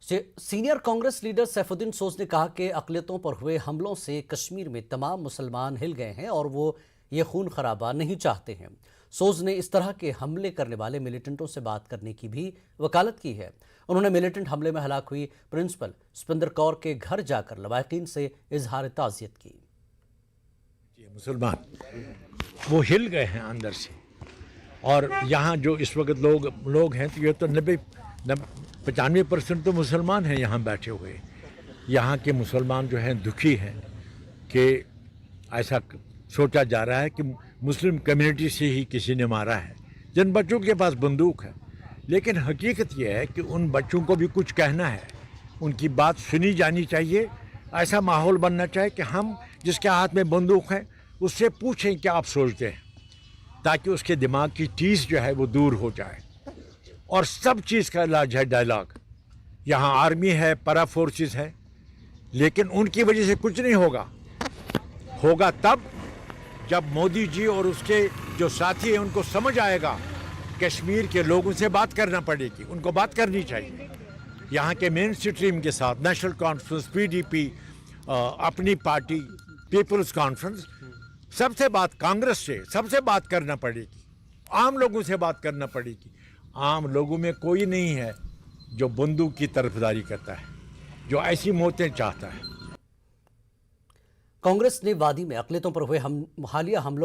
Senior Congress leader safe الدین سوز نے کہا کہ اقلیتوں پر ہوئے حملوں سے کشمیر میں تمام مسلمان ہل گئے ہیں اور وہ یہ خون خرابہ نہیں چاہتے ہیں۔ سوز نے اس طرح کے حملے کرنے والے ملیٹنٹوں سے بات کرنے کی بھی وکالت کی ہے۔ انہوں نے ملیٹنٹ حملے میں ہلاک ہوئی پرنسپل سپندر کور کے گھر جا کر لواحقین سے اظہار تعزیت کی۔ مسلمان وہ ہل گئے ہیں اندر سے، اور یہاں جو اس وقت لوگ ہیں تو یہ تو 95% تو مسلمان ہیں یہاں بیٹھے ہوئے۔ یہاں کے مسلمان جو ہیں دکھی ہیں کہ ایسا سوچا جا رہا ہے کہ مسلم کمیونٹی سے ہی کسی نے مارا ہے، جن بچوں کے پاس بندوق ہے۔ لیکن حقیقت یہ ہے کہ ان بچوں کو بھی کچھ کہنا ہے، ان کی بات سنی جانی چاہیے۔ ایسا ماحول بننا چاہیے کہ ہم جس کے ہاتھ میں بندوق ہے اس سے پوچھیں کیا آپ سوچتے ہیں، تاکہ اس کے دماغ کی چیز جو ہے وہ دور ہو جائے۔ اور سب چیز کا علاج ہے ڈائلاگ۔ یہاں آرمی ہے، پیرا فورسز ہے، لیکن ان کی وجہ سے کچھ نہیں ہوگا تب جب مودی جی اور اس کے جو ساتھی ہیں ان کو سمجھ آئے گا کشمیر کے لوگوں سے بات کرنا پڑے گی، ان کو بات کرنی چاہیے۔ یہاں کے مین اسٹریم کے ساتھ نیشنل کانفرنس، PDP، اپنی پارٹی پیپلز کانفرنس، سب سے بات، کانگریس سے سب سے بات کرنا پڑے گی، عام لوگوں سے بات کرنا پڑے گی۔ عام لوگوں میں کوئی نہیں ہے جو بندوق کی طرفداری کرتا ہے، جو ایسی موتیں چاہتا ہے۔ کانگریس نے وادی میں اقلیتوں پر ہوئے حالیہ حملوں